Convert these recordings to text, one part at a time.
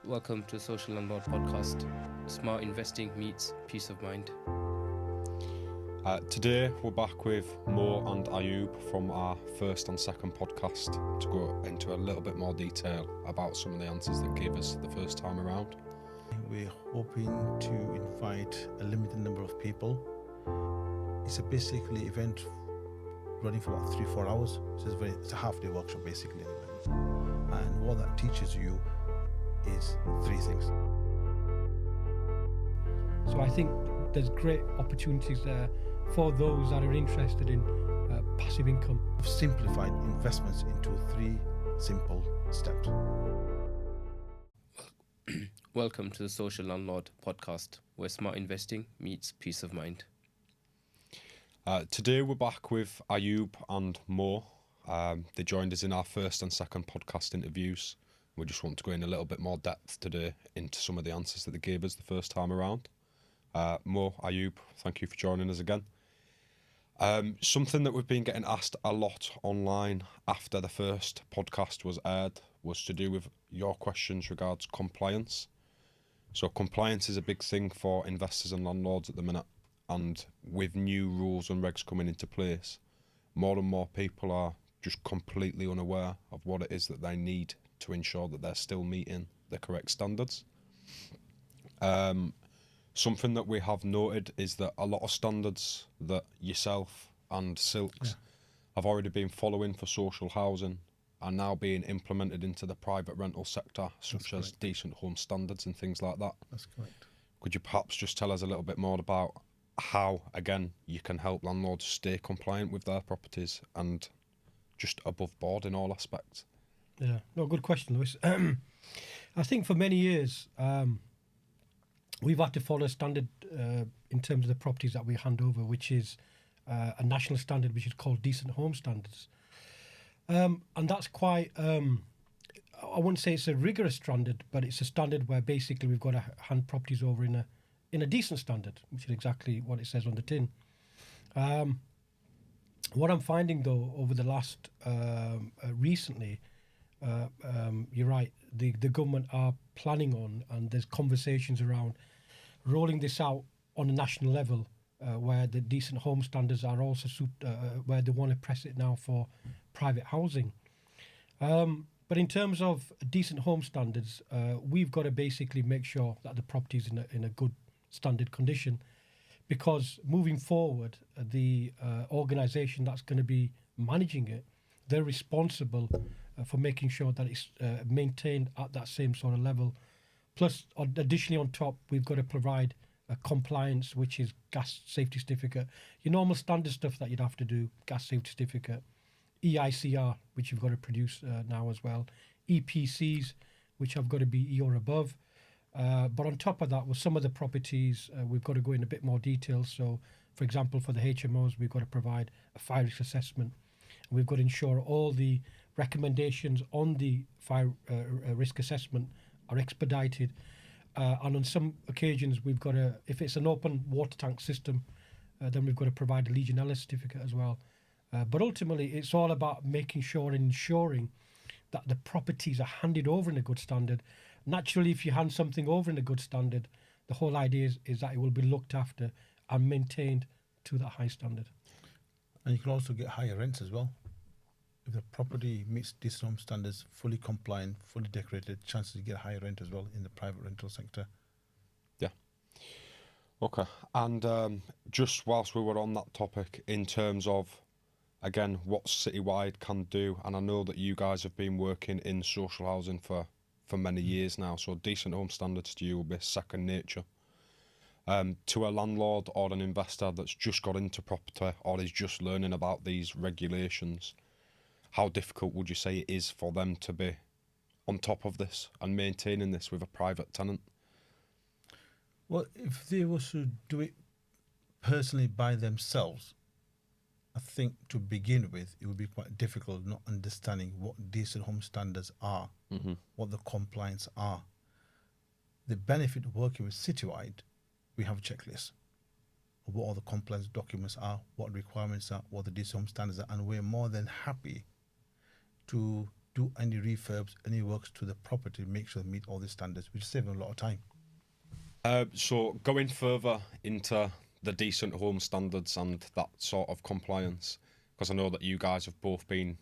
Welcome to Social Landlord Podcast. Smart investing meets peace of mind. Today we're back with Mo and Ayub from our first and second podcast to go into a little bit more detail about some of the answers that gave us the first time around. We're hoping to invite a limited number of people. It's a basically event running for about 3-4 hours. So it's a half-day workshop basically. And what that teaches you is 3 things. So I think there's great opportunities there for those that are interested in passive income. We've simplified investments into 3 simple steps. Welcome to the Social Landlord Podcast, where smart investing meets peace of mind. Today we're back with Ayub and Mo. They joined us in our first and second podcast interviews. We just want to go in a little bit more depth today into some of the answers that they gave us the first time around. Mo, Ayub, thank you for joining us again. Something that we've been getting asked a lot online after the first podcast was aired was to do with your questions regards compliance. So compliance is a big thing for investors and landlords at the minute, and with new rules and regs coming into place, more and more people are just completely unaware of what it is that they need to ensure that they're still meeting the correct standards. Something that we have noted is that a lot of standards that yourself and Silks have already been following for social housing are now being implemented into the private rental sector, such as decent home standards and things like that. That's correct. Could you perhaps just tell us a little bit more about how, again, you can help landlords stay compliant with their properties and just above board in all aspects? Yeah, no, good question, Lewis. I think for many years, we've had to follow a standard in terms of the properties that we hand over, which is a national standard, which is called Decent Home Standards. And that's quite, I wouldn't say it's a rigorous standard, but it's a standard where basically we've got to hand properties over in a decent standard, which is exactly what it says on the tin. What I'm finding, though, over the last recently, you're right, the government are planning on, and there's conversations around rolling this out on a national level, where the decent home standards are also where they want to press it now for private housing. But in terms of decent home standards, we've got to basically make sure that the property is in a good standard condition, because moving forward, the organisation that's going to be managing it, they're responsible for making sure that it's maintained at that same sort of level. Plus, additionally on top, we've got to provide a compliance, which is gas safety certificate, your normal standard stuff that you'd have to do, gas safety certificate, EICR, which you've got to produce now as well, EPCs, which have got to be E or above. But on top of that, with some of the properties, we've got to go in a bit more detail. So, for example, for the HMOs, we've got to provide a fire risk assessment. And we've got to ensure all the recommendations on the fire risk assessment are expedited. And on some occasions, we've got to, if it's an open water tank system, then we've got to provide a Legionella certificate as well. But ultimately, it's all about making sure and ensuring that the properties are handed over in a good standard. Naturally, if you hand something over in a good standard, the whole idea is that it will be looked after and maintained to that high standard. And you can also get higher rents as well. If the property meets decent home standards, fully compliant, fully decorated, chances you get higher rent as well in the private rental sector. Yeah. Okay. And just whilst we were on that topic, in terms of, again, what Citywide can do, and I know that you guys have been working in social housing for many years now, so decent home standards to you will be second nature. To a landlord or an investor that's just got into property or is just learning about these regulations, how difficult would you say it is for them to be on top of this and maintaining this with a private tenant? Well, if they were to do it personally by themselves, I think to begin with, it would be quite difficult not understanding what decent home standards are, what the compliance are. The benefit of working with Citywide, we have a checklist of what all the compliance documents are, what requirements are, what the decent home standards are, and we're more than happy to do any refurbs, any works to the property, make sure they meet all the standards, which saves them a lot of time. So going further into the decent home standards and that sort of compliance, because I know that you guys have both been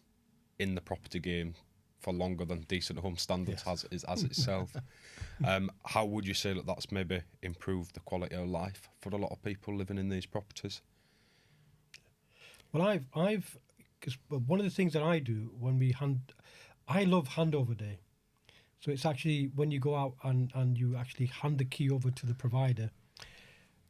in the property game for longer than decent home standards as itself. How would you say that that's maybe improved the quality of life for a lot of people living in these properties? Well, because one of the things that I do when I love handover day. So it's actually when you go out and you actually hand the key over to the provider,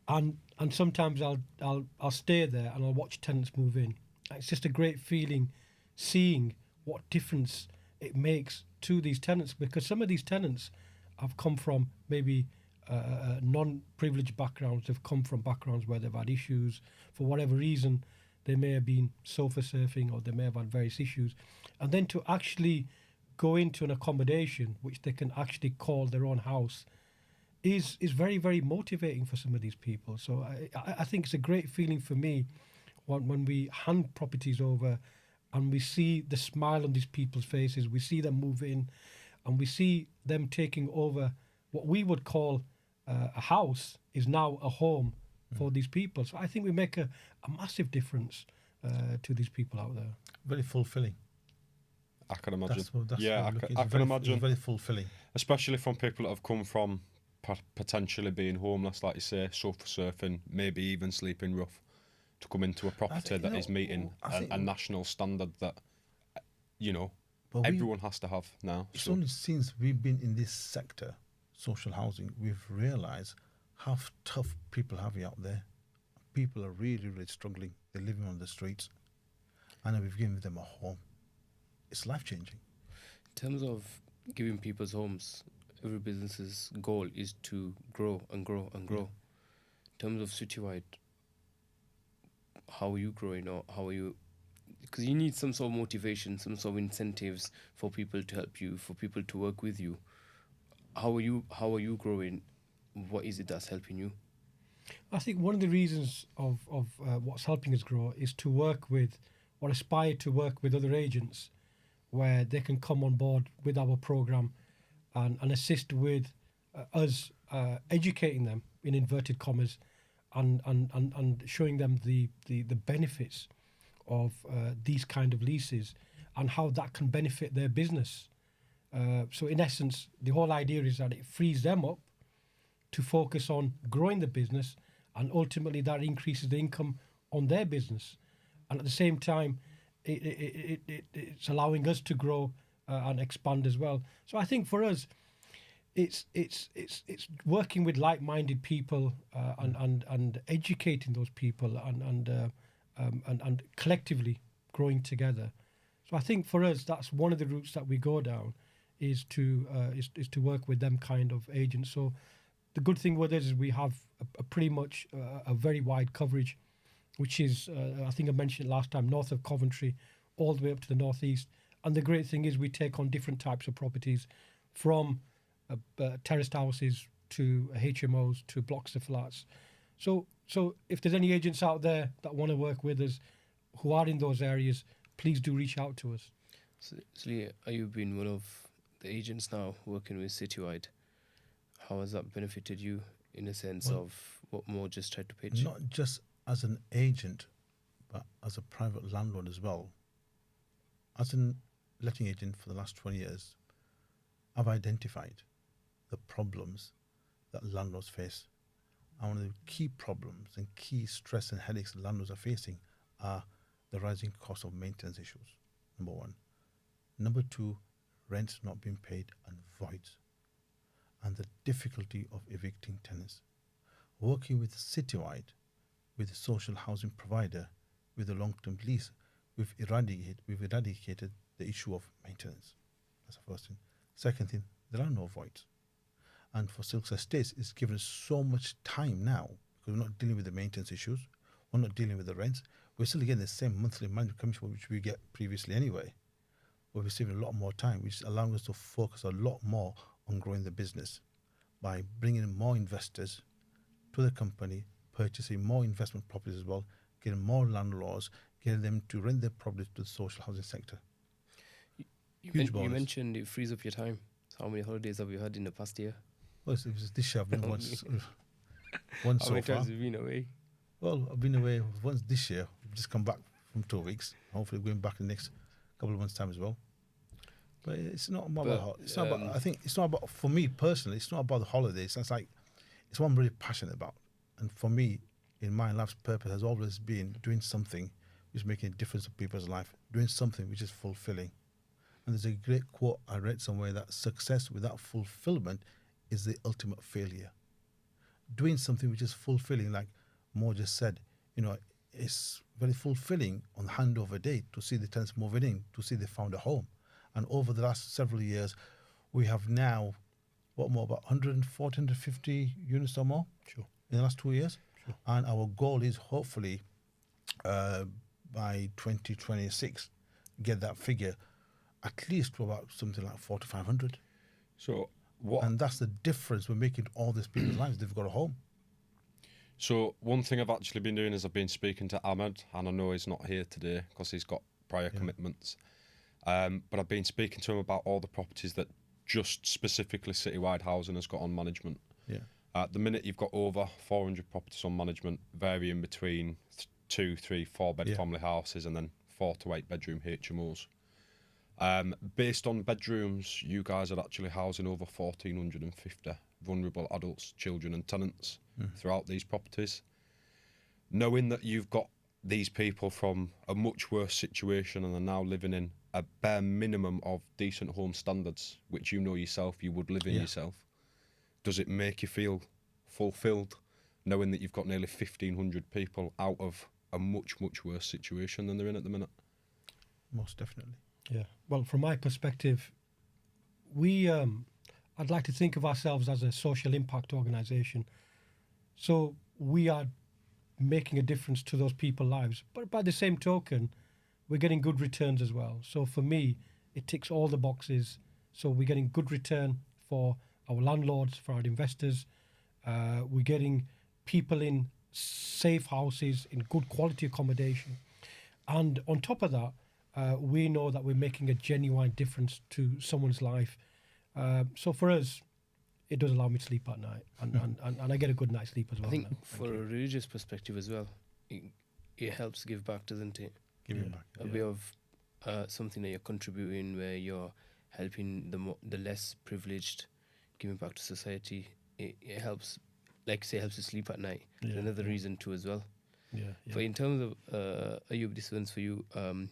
and sometimes I'll stay there and I'll watch tenants move in. It's just a great feeling seeing what difference it makes to these tenants, because some of these tenants have come from maybe non-privileged backgrounds. They've come from backgrounds where they've had issues for whatever reason. They may have been sofa surfing or they may have had various issues, and then to actually go into an accommodation which they can actually call their own house is very, very motivating for some of these people. So I think it's a great feeling for me when we hand properties over and we see the smile on these people's faces, we see them move in, and we see them taking over what we would call a house is now a home for these people. So I think we make a massive difference to these people out there. Very fulfilling. I can imagine. That's I can imagine. It's very fulfilling. Especially from people that have come from potentially being homeless, like you say, sofa surfing, maybe even sleeping rough, to come into a property that is meeting a national standard that, everyone has to have now. It's only since we've been in this sector, social housing, we've realised how tough people have it out there. People are really, really struggling. They're living on the streets. And we've given them a home. It's life-changing. In terms of giving people's homes, every business's goal is to grow and grow and grow. In terms of Citywide, how are you growing, or how are you? Because you need some sort of motivation, some sort of incentives for people to help you, for people to work with you. How are you growing? What is it that's helping you? I think one of the reasons of what's helping us grow is to work with, or aspire to work with, other agents where they can come on board with our program and assist with us educating them, in inverted commas, and showing them the benefits of these kind of leases and how that can benefit their business. So in essence, the whole idea is that it frees them up to focus on growing the business, and ultimately that increases the income on their business. And at the same time, it's allowing us to grow and expand as well. So I think for us, it's working with like-minded people and educating those people and collectively growing together. So I think for us, that's one of the routes that we go down, is to work with them kind of agents. So the good thing with us is we have a pretty much a very wide coverage, which is, I think I mentioned it last time, north of Coventry, all the way up to the northeast. And the great thing is we take on different types of properties, from terraced houses to HMOs to blocks of flats. So if there's any agents out there that want to work with us who are in those areas, please do reach out to us. So, Ayub been one of the agents now working with Citywide. How has that benefited you, in a sense of what Mo just tried to pitch? Not just as an agent, but as a private landlord as well. As a letting agent for the last 20 years, I've identified the problems that landlords face. And one of the key problems and key stress and headaches that landlords are facing are the rising cost of maintenance issues, number one. Number two, rents not being paid and voids, and the difficulty of evicting tenants. Working with Citywide, with a social housing provider, with a long-term lease, we've eradicated the issue of maintenance. That's the first thing. Second thing, there are no voids. And for Silks Estates, it's given us so much time now, because we're not dealing with the maintenance issues, we're not dealing with the rents, we're still getting the same monthly management commission which we get previously anyway. But we're saving a lot more time, which is allowing us to focus a lot more on growing the business by bringing in more investors to the company, purchasing more investment properties as well, getting more landlords, getting them to rent their properties to the social housing sector. Huge You bonus. mentioned it frees up your time. So how many holidays have you had in the past year? Well, it was this year I've been once How so many far. times have you been away? Well, I've been away once this year. I've just come back from 2 weeks. Hopefully, going back in the next couple of months' time as well. But it's not about. But, It's not about. I think it's not about. For me personally, it's not about the holidays. It's like it's what I'm really passionate about. And for me, in my life's purpose has always been doing something which is making a difference to people's life, doing something which is fulfilling. And there's a great quote I read somewhere that success without fulfillment is the ultimate failure. Doing something which is fulfilling, like Mo just said, it's very fulfilling on the handover day to see the tenants moving in, to see they found a home. And over the last several years, we have now, about 140, 150 units or more Sure. in the last 2 years. Sure. And our goal is hopefully by 2026, get that figure at least to about something like 400 to 500. So what? And that's the difference we're making to all these people's lives. They've got a home. So one thing I've actually been doing is I've been speaking to Ahmed, and I know he's not here today because he's got prior commitments. But I've been speaking to him about all the properties that just specifically Citywide Housing has got on management. Yeah. At the minute, you've got over 400 properties on management, varying between 2, 3, 4 bed Yeah. family houses and then 4 to 8 bedroom HMOs. Based on bedrooms, you guys are actually housing over 1,450 vulnerable adults, children and tenants throughout these properties. Knowing that you've got these people from a much worse situation and are now living in a bare minimum of decent home standards, which you know yourself you would live in yourself, does it make you feel fulfilled knowing that you've got nearly 1,500 people out of a much, much worse situation than they're in at the minute? Most definitely. Yeah. Well, from my perspective, I'd like to think of ourselves as a social impact organisation. So we are making a difference to those people's lives. But by the same token, we're getting good returns as well. So for me, it ticks all the boxes. So we're getting good return for our landlords, for our investors. We're getting people in safe houses, in good quality accommodation. And on top of that, we know that we're making a genuine difference to someone's life. So for us, it does allow me to sleep at night, and I get a good night's sleep as well. I think now. for a religious perspective as well, it helps give back, doesn't it? Giving back. A way of something that you're contributing, where you're helping the less privileged, giving back to society. It helps, like say, helps you sleep at night. Yeah, Another yeah. reason too as well. Yeah, yeah. But in terms of Ayub, this one's for you.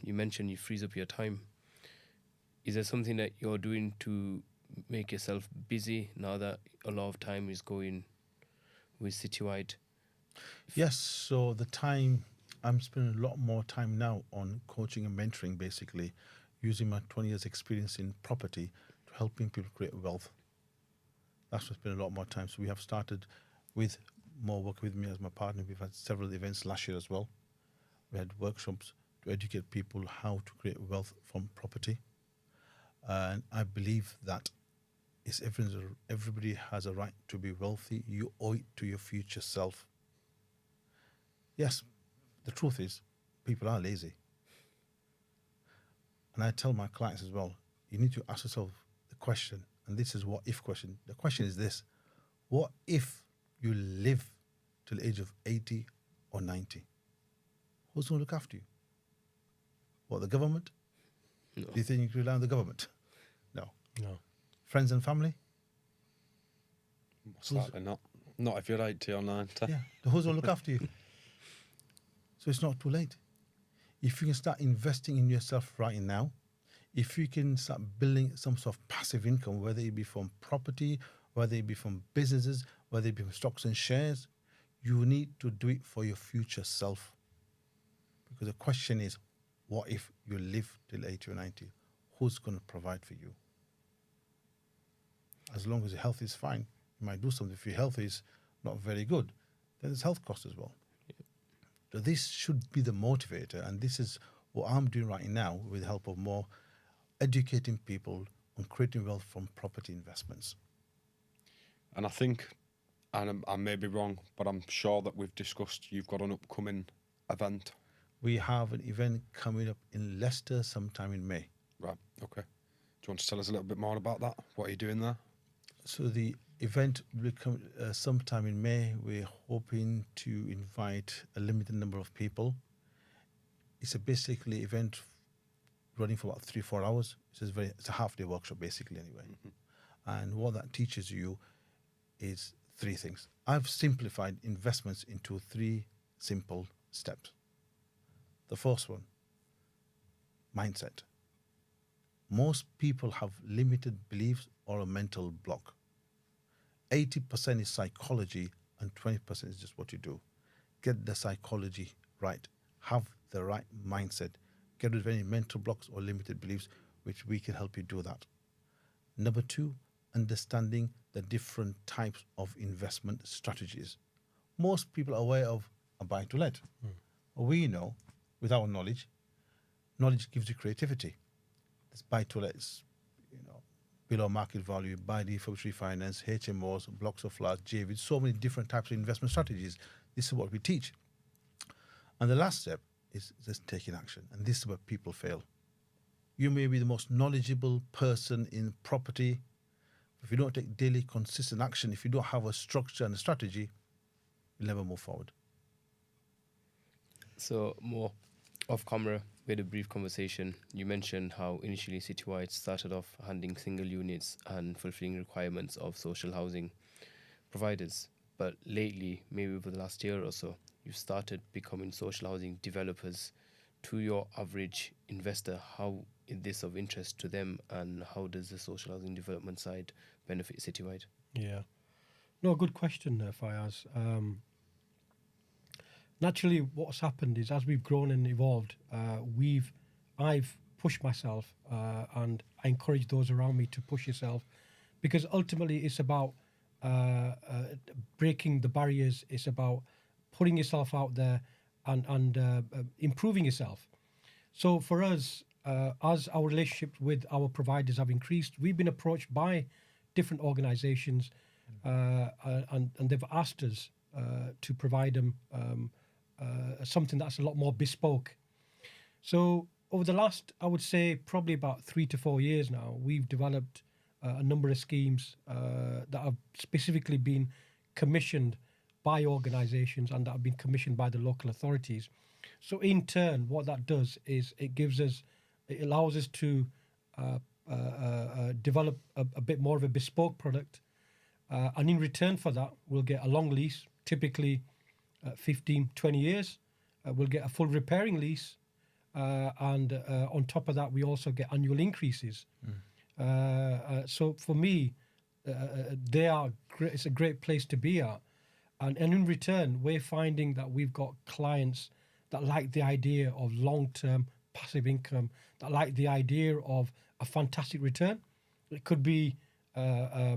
You mentioned you frees up your time. Is there something that you're doing to make yourself busy now that a lot of time is going with Citywide? Yes, so the time, I'm spending a lot more time now on coaching and mentoring, basically, using my 20 years experience in property to helping people create wealth. That's what's been a lot more time. So we have started with more work with me as my partner. We've had several events last year as well. We had workshops to educate people how to create wealth from property. And I believe that everybody has a right to be wealthy. You owe it to your future self. Yes, the truth is, people are lazy. And I tell my clients as well, you need to ask yourself the question, and this is what if question. The question is this: what if you live till the age of 80 or 90? Who's going to look after you? What, the government? No. Do you think you can rely on the government? No. No. Friends and family? Slightly not. Not if you're 80 or 90. Yeah. Who's going to look after you? So it's not too late. If you can start investing in yourself right now, if you can start building some sort of passive income, whether it be from property, whether it be from businesses, whether it be from stocks and shares, you need to do it for your future self. Because the question is, what if you live till 80 or 90? Who's going to provide for you? As long as your health is fine, you might do something. If your health is not very good, then there's health costs as well. So this should be the motivator, and this is what I'm doing right now with the help of more educating people on creating wealth from property investments. And I think, and I may be wrong, but I'm sure that we've discussed you've got an upcoming event. We have an event coming up in Leicester sometime in May. Right, okay. you want to tell us a little bit more about that? What are you doing there? So the event will come sometime in May. We're hoping to invite a limited number of people. It's a basically event running for about 3-4 hours. It's a half-day workshop basically anyway. And what that teaches you is 3 things. I've simplified investments into 3 simple steps. The first one, mindset. Most people have limited beliefs or a mental block. 80% is psychology and 20% is just what you do. Get the psychology right. Have the right mindset. Get rid of any mental blocks or limited beliefs, which we can help you do that. Number 2, understanding the different types of investment strategies. Most people are aware of a buy to let. We know, with our knowledge gives you creativity. This buy to lets, below market value, buy default refinance, HMOs, blocks of flats, JVs, so many different types of investment strategies. This is what we teach. And the last step is just taking action. And this is where people fail. You may be the most knowledgeable person in property. If you don't take daily consistent action, if you don't have a structure and a strategy, you'll never move forward. So more off camera, we had a brief conversation. You mentioned how initially Citywide started off handling single units and fulfilling requirements of social housing providers. But lately, maybe over the last year or so, you've started becoming social housing developers. To your average investor, how is this of interest to them, and how does the social housing development side benefit Citywide? Yeah. No, good question, Fayaz. Naturally, what's happened is as we've grown and evolved, I've pushed myself, and I encourage those around me to push yourself, because ultimately it's about breaking the barriers. It's about putting yourself out there and improving yourself. So for us, as our relationships with our providers have increased, we've been approached by different organisations, and they've asked us to provide them something that's a lot more bespoke. So over the last, I would say, probably about 3 to 4 years now, we've developed a number of schemes that have specifically been commissioned by organisations and that have been commissioned by the local authorities. So in turn, what that does is it allows us to develop a bit more of a bespoke product, and in return for that, we'll get a long lease, typically 15, 20 years. We'll get a full repairing lease, and on top of that, we also get annual increases. So for me, they are great. It's a great place to be at, and in return, we're finding that we've got clients that like the idea of long-term passive income, that like the idea of a fantastic return. It could be 8,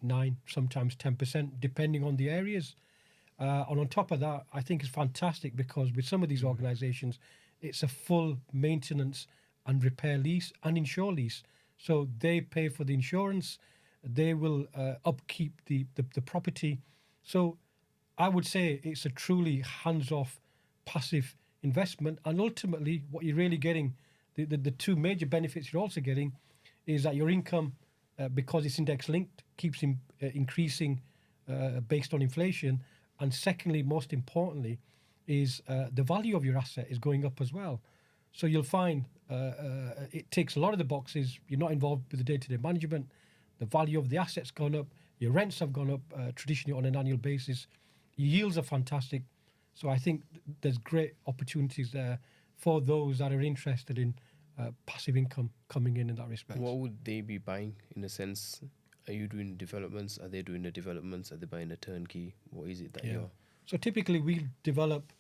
9, sometimes 10%, depending on the areas. And on top of that, I think it's fantastic because with some of these organisations, it's a full maintenance and repair lease and insure lease. So they pay for the insurance, they will upkeep the property. So I would say it's a truly hands-off passive investment. And ultimately, what you're really getting, the 2 major benefits you're also getting is that your income, because it's index-linked, keeps increasing based on inflation. And secondly, most importantly, is the value of your asset is going up as well. So you'll find it ticks a lot of the boxes. You're not involved with the day-to-day management. The value of the asset's gone up. Your rents have gone up traditionally on an annual basis. Your yields are fantastic. So I think there's great opportunities there for those that are interested in passive income coming in that respect. What would they be buying in a sense? Are you doing developments? Are they doing the developments? Are they buying a turnkey? What is it that you're... So typically we develop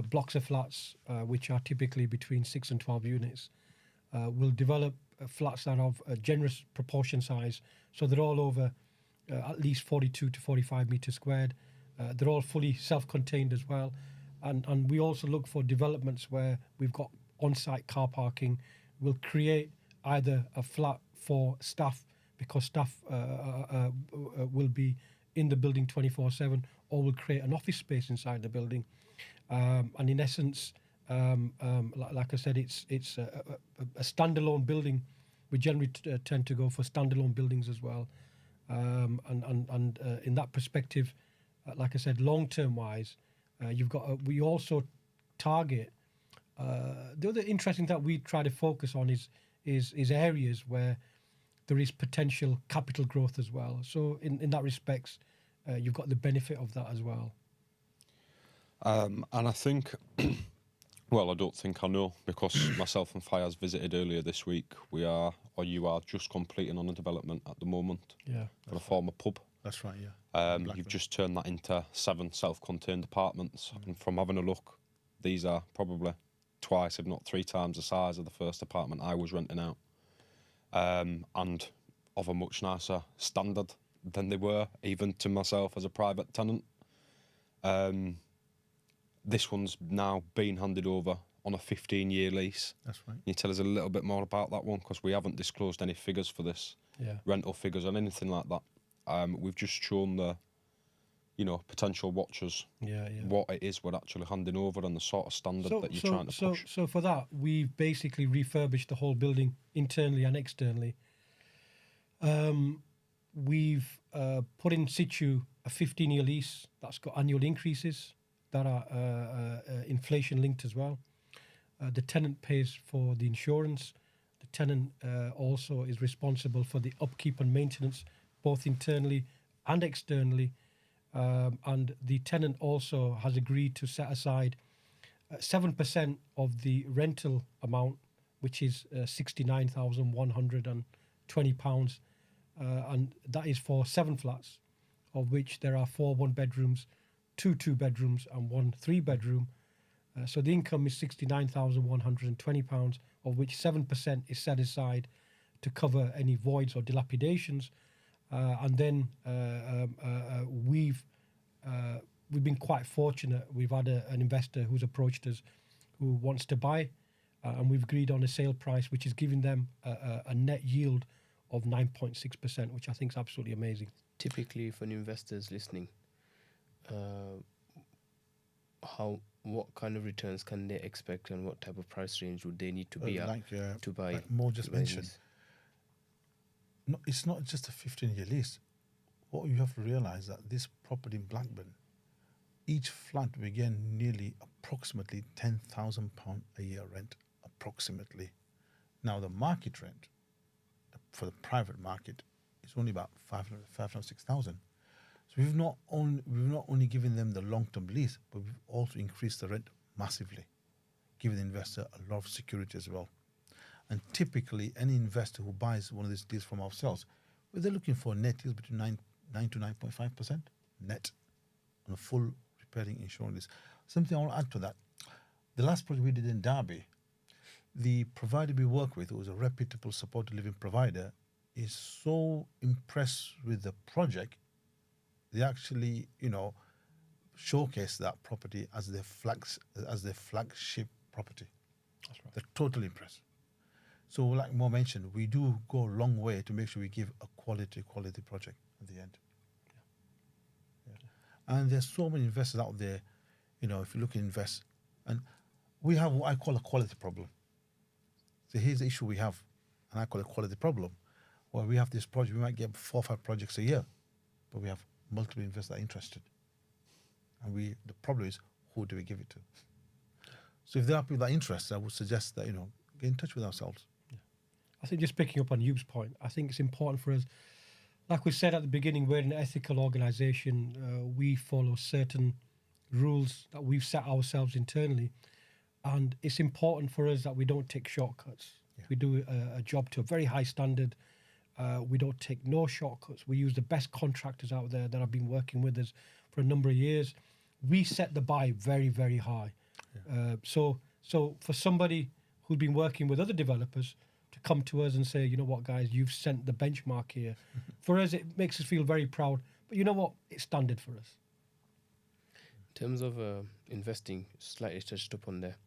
blocks of flats, which are typically between 6 and 12 units. We'll develop flats that have a generous proportion size. So they're all over at least 42 to 45 metres squared. They're all fully self-contained as well. And we also look for developments where we've got on-site car parking. We'll create either a flat for staff, because staff will be in the building 24/7, or we'll create an office space inside the building. And in essence, like I said, it's a standalone building we generally tend to go for standalone buildings as well. And in that perspective, like I said, long-term wise, you've got. We also target. The other interesting that we try to focus on is areas where there is potential capital growth as well. So in that respects, you've got the benefit of that as well. And I think, well, I don't think I know, because myself and Fayaz visited earlier this week. We are, or you are, just completing on a development at the moment Yeah. for a former pub. That's right, yeah. You've just turned that into 7 self-contained apartments, and from having a look, these are probably twice, if not 3 times, the size of the first apartment I was renting out, and of a much nicer standard than they were, even to myself as a private tenant. This one's now been handed over on a 15-year lease. That's right. Can you tell us a little bit more about that one? Because we haven't disclosed any figures for this, Yeah. rental figures or anything like that. We've just shown the, potential watchers Yeah. what it is we're actually handing over and the sort of standard that you're trying to push. So for that, we've basically refurbished the whole building internally and externally. We've put in situ a 15-year lease that's got annual increases that are inflation linked as well. The tenant pays for the insurance. The tenant also is responsible for the upkeep and maintenance, both internally and externally. And the tenant also has agreed to set aside 7% of the rental amount, which is £69,120. And that is for 7 flats, of which there are 4 one-bedrooms, 2 two-bedrooms, and 1 three-bedroom. So the income is £69,120, of which 7% is set aside to cover any voids or dilapidations. And then we've been quite fortunate. We've had an investor who's approached us who wants to buy, and we've agreed on a sale price, which is giving them a net yield of 9.6%, which I think is absolutely amazing. Typically, for new investors listening, what kind of returns can they expect, and what type of price range would they need to be at to buy? Like Mo just to buy mentioned, these? no, it's not just a 15-year lease. What you have to realise that this property in Blackburn, each flat we get nearly approximately £10,000 a year rent, approximately. Now the market rent for the private market is only about 6,000. So we've not only given them the long-term lease, but we've also increased the rent massively, giving the investor a lot of security as well. And typically, any investor who buys one of these deals from ourselves, well, they're looking for net yields between 9 to 9.5% net on a full repairing insurance lease. Something I want to add to that. The last project we did in Derby, the provider we work with, who was a reputable supported living provider, is so impressed with the project, they actually, showcase that property as their flagship property. That's right. They're totally impressed. So, like Mo mentioned, we do go a long way to make sure we give a quality project at the end. Yeah. And there's so many investors out there, if you look at invest, and we have what I call a quality problem. So here's the issue we have, and I call it a quality problem. Well, we have this project, we might get 4 or 5 projects a year, but we have multiple investors that are interested. And the problem is, who do we give it to? So if there are people that are interested, I would suggest that, get in touch with ourselves. I think just picking up on Ayub's point, I think it's important for us, like we said at the beginning, we're an ethical organisation. We follow certain rules that we've set ourselves internally. And it's important for us that we don't take shortcuts. Yeah. We do a job to a very high standard. We don't take no shortcuts. We use the best contractors out there that have been working with us for a number of years. We set the bar very, very high. Yeah. So for somebody who's been working with other developers to come to us and say, you know what, guys, you've sent the benchmark here. For us, it makes us feel very proud. But you know what? It's standard for us. In terms of investing, slightly touched upon there.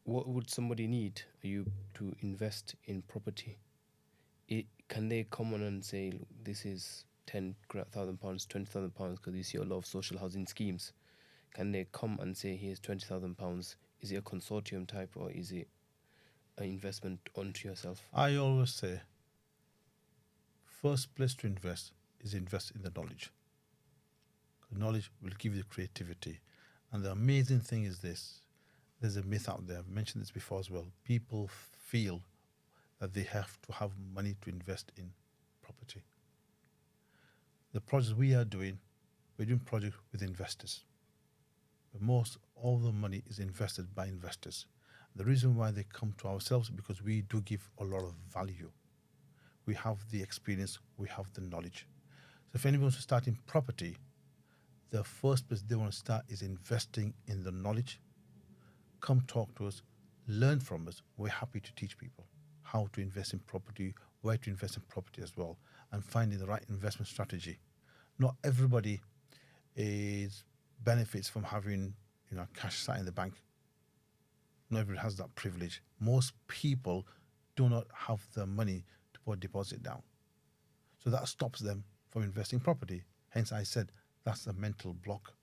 What would somebody need you to invest in property? Can they come on and say, look, this is £10,000, £20,000, because you see a lot of social housing schemes. Can they come and say, here's £20,000? Is it a consortium type, or is it an investment onto yourself? I always say, first place to invest is invest in the knowledge. The knowledge will give you creativity. And the amazing thing is this. There's a myth out there. I've mentioned this before as well. People feel that they have to have money to invest in property. The projects we are doing, we're doing projects with investors. But all the money is invested by investors. The reason why they come to ourselves is because we do give a lot of value. We have the experience, we have the knowledge. So if anyone wants to start in property, the first place they want to start is investing in the knowledge. Come talk to us, learn from us. We're happy to teach people how to invest in property, where to invest in property as well, and finding the right investment strategy. Not everybody benefits from having cash sat in the bank. Not everybody has that privilege. Most people do not have the money to put a deposit down. So that stops them from investing in property. Hence I said that's a mental block.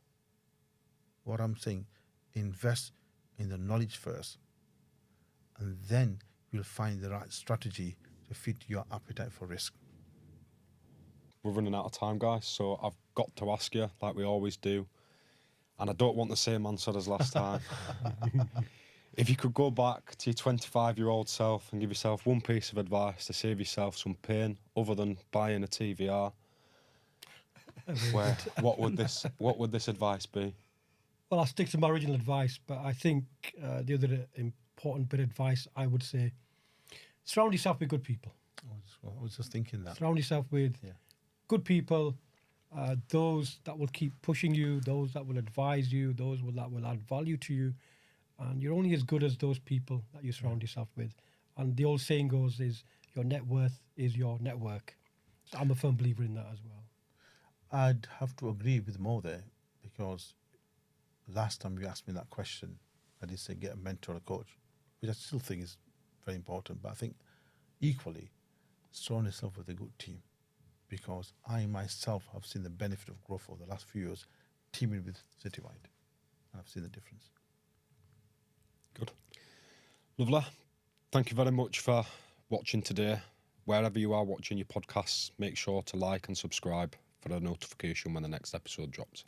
What I'm saying, invest in the knowledge first, and then you'll find the right strategy to fit your appetite for risk. We're running out of time, guys, so I've got to ask you, like we always do, and I don't want the same answer as last time. If you could go back to your 25-year-old self and give yourself one piece of advice to save yourself some pain other than buying a TVR, what would this advice be? Well, I'll stick to my original advice, but I think the other important bit of advice I would say, surround yourself with good people. I was just thinking that. Surround yourself with good people, those that will keep pushing you, those that will advise you, those that will add value to you. And you're only as good as those people that you surround yourself with. And the old saying goes is your net worth is your network. So I'm a firm believer in that as well. I'd have to agree with Mo there, because last time you asked me that question, I did say get a mentor or a coach, which I still think is very important. But I think equally, surround yourself with a good team, because I myself have seen the benefit of growth over the last few years teaming with Citywide, and I've seen the difference. Good. Lovely. Thank you very much for watching today. Wherever you are watching your podcasts, make sure to like and subscribe for a notification when the next episode drops.